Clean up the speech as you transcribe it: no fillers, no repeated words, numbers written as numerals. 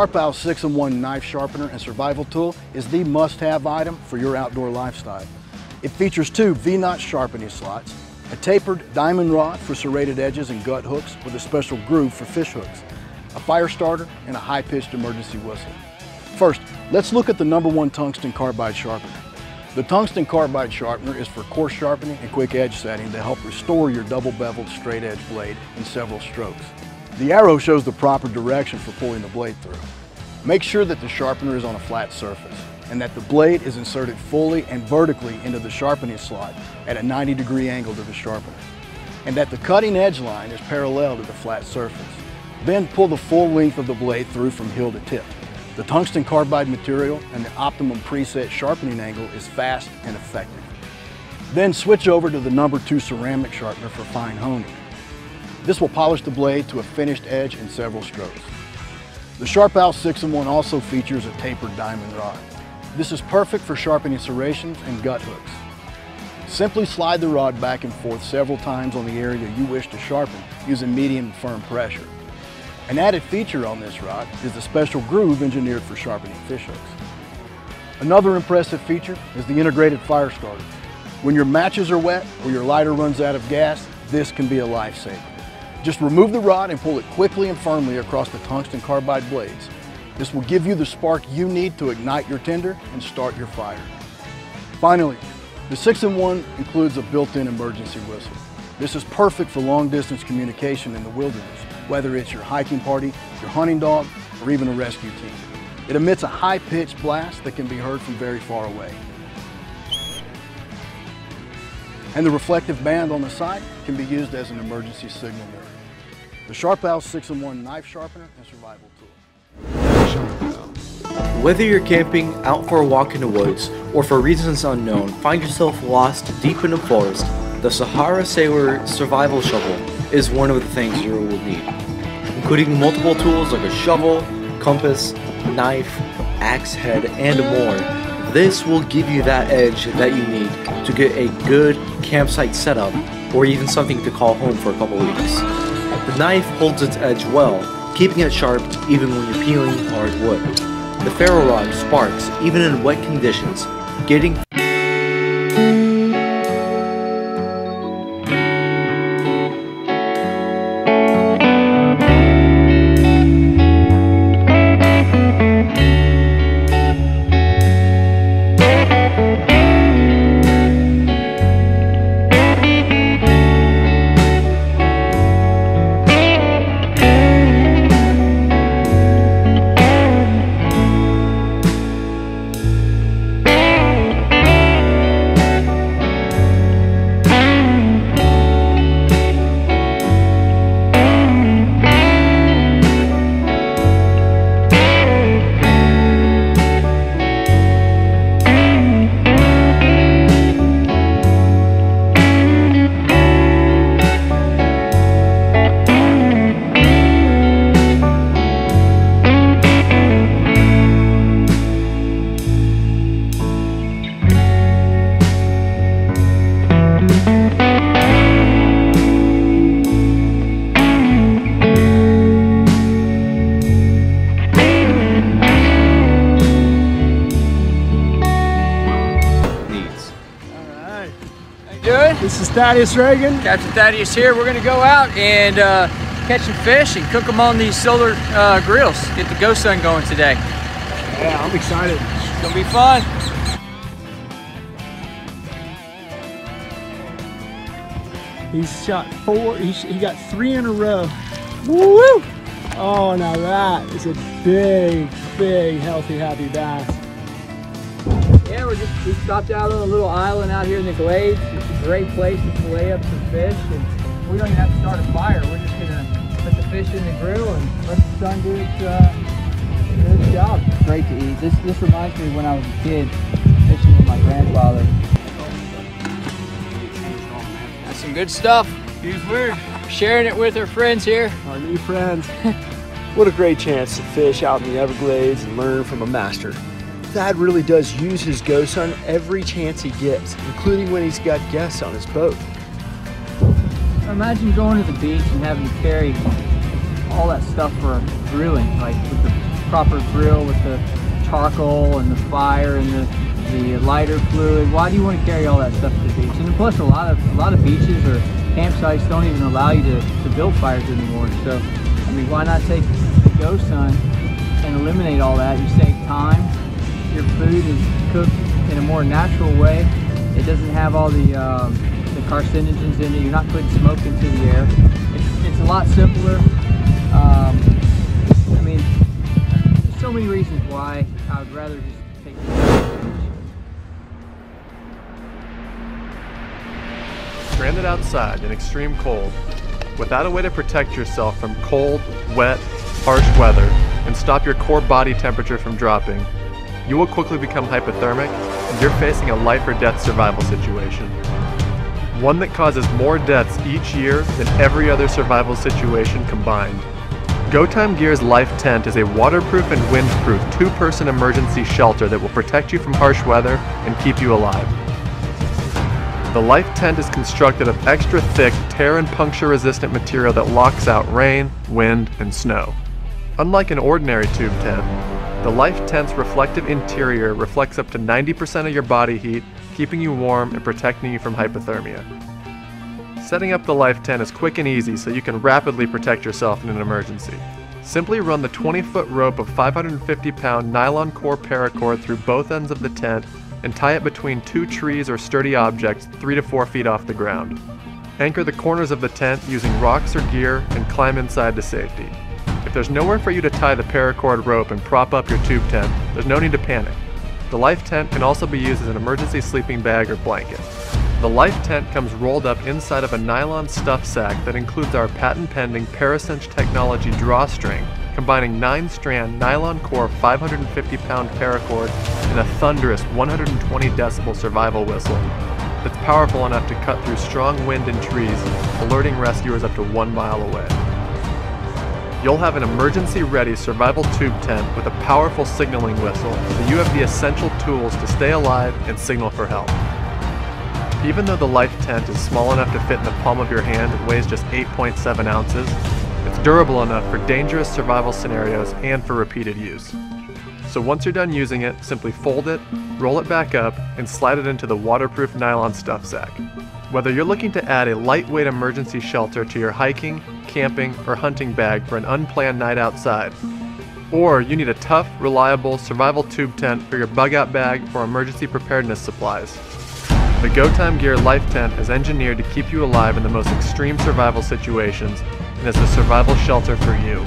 Sharp Owl 6-in-1 knife sharpener and survival tool is the must-have item for your outdoor lifestyle. It features 2 V-notch sharpening slots, a tapered diamond rod for serrated edges and gut hooks with a special groove for fish hooks, a fire starter, and a high-pitched emergency whistle. First, let's look at the #1 tungsten carbide sharpener. The tungsten carbide sharpener is for coarse sharpening and quick edge setting to help restore your double-beveled straight edge blade in several strokes. The arrow shows the proper direction for pulling the blade through. Make sure that the sharpener is on a flat surface and that the blade is inserted fully and vertically into the sharpening slot at a 90-degree angle to the sharpener, and that the cutting edge line is parallel to the flat surface. Then pull the full length of the blade through from hill to tip. The tungsten carbide material and the optimum preset sharpening angle is fast and effective. Then switch over to the #2 ceramic sharpener for fine honing. This will polish the blade to a finished edge in several strokes. The Sharp Owl 6-in-1 also features a tapered diamond rod. This is perfect for sharpening serrations and gut hooks. Simply slide the rod back and forth several times on the area you wish to sharpen using medium and firm pressure. An added feature on this rod is the special groove engineered for sharpening fish hooks. Another impressive feature is the integrated fire starter. When your matches are wet or your lighter runs out of gas, this can be a lifesaver. Just remove the rod and pull it quickly and firmly across the tungsten carbide blades. This will give you the spark you need to ignite your tinder and start your fire. Finally, the 6-in-1 includes a built-in emergency whistle. This is perfect for long-distance communication in the wilderness, whether it's your hiking party, your hunting dog, or even a rescue team. It emits a high-pitched blast that can be heard from very far away. And the reflective band on the side can be used as an emergency signal mirror. The Sharp Owl 6-in-1 knife sharpener and survival tool. Whether you're camping, out for a walk in the woods, or for reasons unknown, find yourself lost deep in the forest, the Sahara Sailor Survival Shovel is one of the things you will need, including multiple tools like a shovel, compass, knife, axe head, and more. This will give you that edge that you need to get a good campsite setup, or even something to call home for a couple weeks. The knife holds its edge well, keeping it sharp even when you're peeling hard wood. The ferro rod sparks even in wet conditions, getting This is Thaddeus Reagan. Captain Thaddeus here. We're going to go out and catch some fish and cook them on these solar grills. Get the ghost sun going today. Yeah, I'm excited. It's going to be fun. He's shot 4. He got 3 in a row. Woo! Oh, now that is a big, big, healthy, happy bass. Yeah, we stopped out on a little island out here in the glades. It's a great place to fillet up some fish, and we don't even have to start a fire. We're just gonna put the fish in the grill and let the sun do its job. It's great to eat. This reminds me of when I was a kid fishing with my grandfather. That's some good stuff. We're sharing it with our friends here. Our new friends. What a great chance to fish out in the Everglades and learn from a master. Thad really does use his ghost sun every chance he gets, including when he's got guests on his boat. Imagine going to the beach and having to carry all that stuff for grilling, like with the proper grill with the charcoal and the fire and the lighter fluid. Why do you want to carry all that stuff to the beach? And plus, a lot of beaches or campsites don't even allow you to build fires anymore. So, I mean, why not take the GoSun and eliminate all that? You save time. Your food is cooked in a more natural way. It doesn't have all the carcinogens in it. You're not putting smoke into the air. It's a lot simpler. I mean, there's so many reasons why I would rather just take it to the beach. Stranded outside in extreme cold, without a way to protect yourself from cold, wet, harsh weather, and stop your core body temperature from dropping, you will quickly become hypothermic, and you're facing a life or death survival situation. One that causes more deaths each year than every other survival situation combined. GoTime Gear's Life Tent is a waterproof and windproof 2-person emergency shelter that will protect you from harsh weather and keep you alive. The Life Tent is constructed of extra thick, tear and puncture resistant material that locks out rain, wind, and snow. Unlike an ordinary tube tent, the Life Tent's reflective interior reflects up to 90% of your body heat, keeping you warm and protecting you from hypothermia. Setting up the Life Tent is quick and easy, so you can rapidly protect yourself in an emergency. Simply run the 20-foot rope of 550-pound nylon core paracord through both ends of the tent and tie it between 2 trees or sturdy objects 3 to 4 feet off the ground. Anchor the corners of the tent using rocks or gear and climb inside to safety. If there's nowhere for you to tie the paracord rope and prop up your tube tent, there's no need to panic. The Life Tent can also be used as an emergency sleeping bag or blanket. The Life Tent comes rolled up inside of a nylon stuff sack that includes our patent-pending Paracinch technology drawstring, combining 9-strand nylon core 550-pound paracord and a thunderous 120 decibel survival whistle that's powerful enough to cut through strong wind and trees, alerting rescuers up to 1 mile away. You'll have an emergency-ready survival tube tent with a powerful signaling whistle, so you have the essential tools to stay alive and signal for help. Even though the Life Tent is small enough to fit in the palm of your hand and weighs just 8.7 ounces, it's durable enough for dangerous survival scenarios and for repeated use. So once you're done using it, simply fold it, roll it back up, and slide it into the waterproof nylon stuff sack. Whether you're looking to add a lightweight emergency shelter to your hiking, camping, or hunting bag for an unplanned night outside, or you need a tough, reliable survival tube tent for your bug-out bag or emergency preparedness supplies, the GoTime Gear Life Tent is engineered to keep you alive in the most extreme survival situations and is the survival shelter for you.